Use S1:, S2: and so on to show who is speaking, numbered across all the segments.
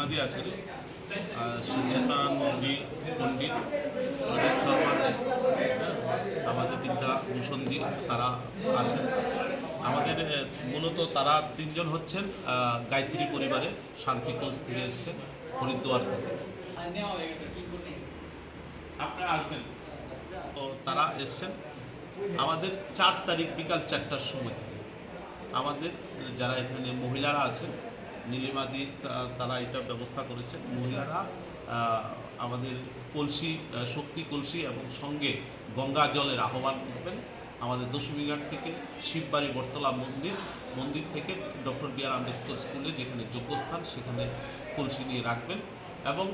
S1: ইত্যাদি আছেন, সচ্চিদানন্দজি পণ্ডিত, অজিত শর্মা, আমাদের বিদ্যাভূষণজি, তারা আছেন। আমাদের মূলত তারা তিনজন হচ্ছেন গায়ত্রী পরিবারের, শান্তিকুঞ্জ থেকে এসছেন, হরিদ্বার থেকে। আপনারা আসবেন, তো তারা এসছেন আমাদের 4 তারিখ বিকাল 4টার সময় থেকে। আমাদের যারা এখানে মহিলারা আছেন, নীলিমাদি তারা এটা ব্যবস্থা করেছেন। মহিলারা আমাদের কলসি, শক্তি কলসি এবং সঙ্গে গঙ্গা জলের আহ্বান করবেন। আমাদের দশমীঘাট থেকে শিববাড়ি বটতলা মন্দির থেকে ডক্টর বি আর আম্বেদকর স্কুলে যেখানে যোগ্যস্থান, সেখানে কলসি নিয়ে রাখবেন। এবং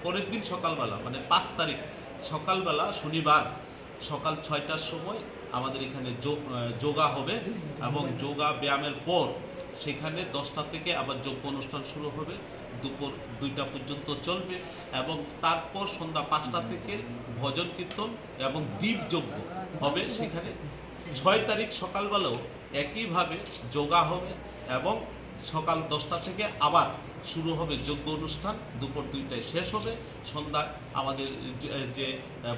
S1: পরের দিন সকালবেলা, মানে 5 তারিখ সকালবেলা, শনিবার সকাল 6টার সময় আমাদের এখানে যোগা হবে এবং যোগা ব্যায়ামের পর সেখানে 10টা থেকে আবার যোগ্য অনুষ্ঠান শুরু হবে, দুপুর 2টা পর্যন্ত চলবে। এবং তারপর সন্ধ্যা 5টা থেকে ভজন কীর্তন এবং দীপযজ্ঞ হবে সেখানে। 6 তারিখ সকালবেলাও একইভাবে যোগা হবে এবং সকাল 10টা থেকে আবার শুরু হবে যজ্ঞ অনুষ্ঠান, দুপুর 2টায় শেষ হবে। সন্ধ্যায় আমাদের যে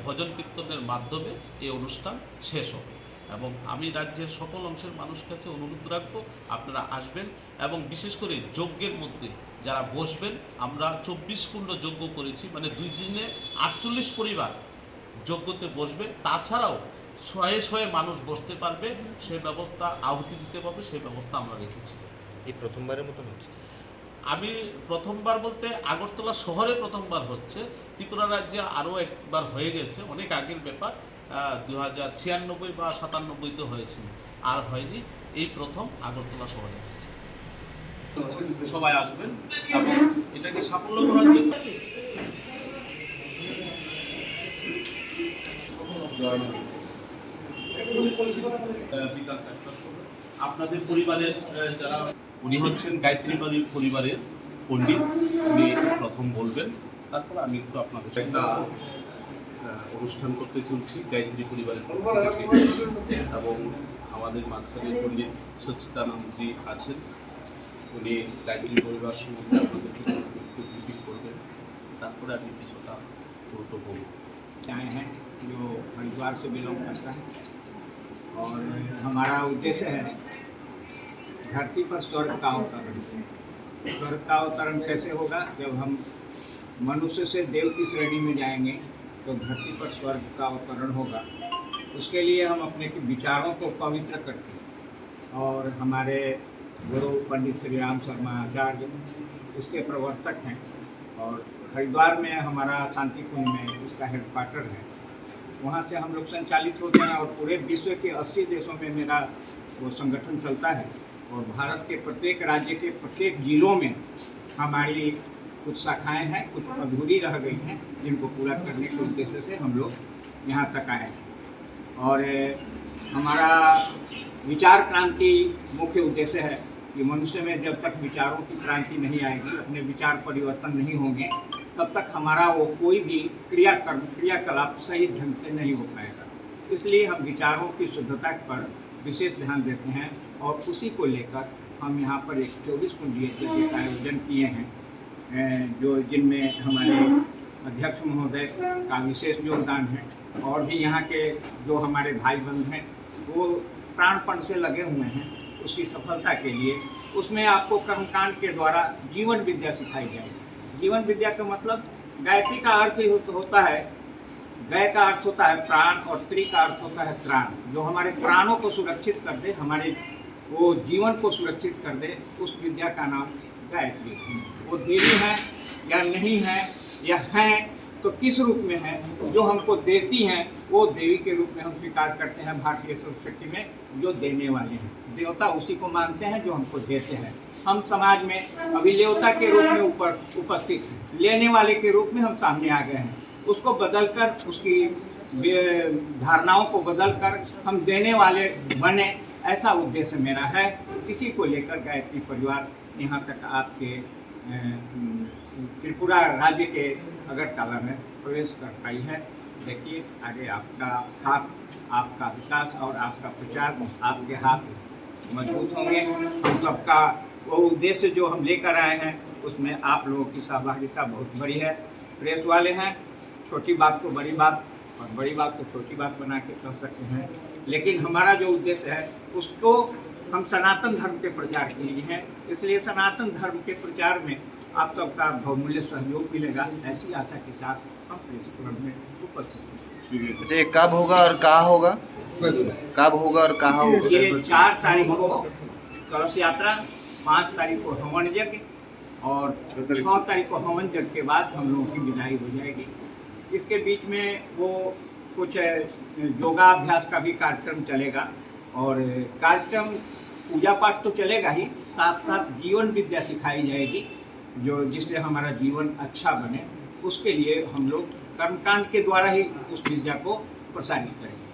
S1: ভজন কীর্তনের মাধ্যমে এই অনুষ্ঠান শেষ হবে। এবং আমি রাজ্যের সকল অংশের মানুষের কাছে অনুরোধ রাখবো, আপনারা আসবেন। এবং বিশেষ করে যজ্ঞের মধ্যে যারা বসবেন, আমরা 24 কুণ্ড যজ্ঞ করেছি, মানে 2 দিনে 48 পরিবার যজ্ঞতে বসবে। তাছাড়াও শয়ে মানুষ বসতে পারবে, সে ব্যবস্থা, আহুতি দিতে পারবে, সেই ব্যবস্থা আমরা রেখেছি।
S2: এই প্রথমবারের মতন হচ্ছে?
S1: আমি প্রথমবার বলতে আগরতলা শহরে প্রথমবার হচ্ছে, ত্রিপুরা রাজ্যে আরও একবার হয়ে গেছে, অনেক আগের ব্যাপার। 2096 বা 97-তে হয়েছিল, আর হয়নি। এই প্রথম আগরতলা শহরে এসেছে। সবাই আসবেন এবং এটাকে সাফল্য করার জন্য বিকাল 4টার সময় আপনাদের পরিবারের যারা, উনি হচ্ছেন গায়ত্রী পরিবারের পণ্ডিত, উনি প্রথম বলবেন, তারপর আমি একটু আপনাদের একটা অনুষ্ঠান করতে চলছি গায়ত্রী পরিবারের পক্ষ থেকে। এবং আমাদের মাঝখানে পণ্ডিত সচ্চিদানন্দজি আছেন, উনি গায়ত্রী পরিবার সম্বন্ধে আপনাদেরকে একটু ব্রিফ করবেন, তারপরে আমি কিছুটা গুরুত্ব বলব।
S3: आए हैं जो हरिद्वार से बिलोंग करता है और हमारा उद्देश्य है धरती पर स्वर्ग का अवतरण। स्वर्ग का अवतरण कैसे होगा? जब हम मनुष्य से देव की श्रेणी में जाएंगे तो धरती पर स्वर्ग का अवतरण होगा। उसके लिए हम अपने विचारों को पवित्र करते हैं और हमारे गुरु पंडित श्री राम शर्मा आचार्य इसके प्रवर्तक हैं। और हरिद्वार में हमारा शांति कुंज में इसका हेडक्वार्टर है, वहाँ से हम लोग संचालित होते हैं। और पूरे विश्व के 80 देशों में मेरा वो संगठन चलता है और भारत के प्रत्येक राज्य के प्रत्येक जिलों में हमारी कुछ शाखाएं हैं, कुछ अधूरी रह गई हैं, जिनको पूरा करने के उद्देश्य से हम लोग यहाँ तक आए हैं। और हमारा विचार क्रांति मुख्य उद्देश्य है कि मनुष्य में जब तक विचारों की क्रांति नहीं आएगी, अपने विचार परिवर्तन नहीं होंगे, तब तक हमारा वो कोई भी क्रियाकलाप सही ढंग से नहीं हो पाएगा। इसलिए हम विचारों की शुद्धता पर विशेष ध्यान देते हैं और उसी को लेकर हम यहाँ पर एक 24 कुंडीय यज्ञ का आयोजन किए हैं, जिनमें हमारे अध्यक्ष महोदय का विशेष योगदान है। और भी यहाँ के जो हमारे भाई बंधु हैं वो प्राणपण से लगे हुए हैं उसकी सफलता के लिए। उसमें आपको कर्मकांड के द्वारा जीवन विद्या सिखाई जाएगी। जीवन विद्या का मतलब, गायत्री का अर्थ ही होता है, गय का अर्थ होता है प्राण और त्री का अर्थ होता है त्राण। जो हमारे प्राणों को सुरक्षित कर दे, हमारे वो जीवन को सुरक्षित कर दे, उस विद्या का नाम गायत्री है। वो देवी है या नहीं है, या हैं तो किस रूप में है, जो हमको देती हैं वो देवी के रूप में हम स्वीकार करते हैं। भारतीय संस्कृति में जो देने वाले हैं, देवता उसी को मानते हैं जो हमको देते हैं। हम समाज में अभिलेवता के रूप में ऊपर उपस्थित हैं, लेने वाले के रूप में हम सामने आ गए हैं। उसको बदलकर, उसकी धारणाओं को बदलकर हम देने वाले बने, ऐसा उद्देश्य मेरा है। इसी को लेकर गायत्री परिवार यहाँ तक आपके त्रिपुरा राज्य के अगरतला में प्रवेश कर पाई है। देखिए आगे आपका हाथ, आपका विश्वास और आपका प्रचार, आपके हाथ मजबूत होंगे। हम सबका वो उद्देश्य जो हम लेकर आए हैं उसमें आप लोगों की सहभागिता बहुत बड़ी है। प्रेस वाले हैं, छोटी बात को बड़ी बात और बड़ी बात को छोटी बात बना के कह सकते हैं, लेकिन हमारा जो उद्देश्य है उसको हम सनातन धर्म के प्रचार के लिए हैं, इसलिए सनातन धर्म के प्रचार में आप सबका बहुमूल्य सहयोग मिलेगा, ऐसी आशा के साथ हम प्रेस क्लब में उपस्थित हैं।
S2: अच्छा, ये कब होगा और कहाँ होगा? कब होगा और कहाँ होगा?
S3: ये 4 तारीख को कलश यात्रा, 5 तारीख को हवन यज्ञ और 6 तारीख को हवन यज्ञ के बाद हम लोगों की विदाई हो जाएगी। इसके बीच में वो कुछ योगाभ्यास का भी कार्यक्रम चलेगा और कार्यक्रम पूजा पाठ तो चलेगा ही, साथ साथ जीवन विद्या सिखाई जाएगी जो जिससे हमारा जीवन अच्छा बने। उसके लिए हम लोग कर्मकांड के द्वारा ही उस विद्या को प्रसारित करेंगे।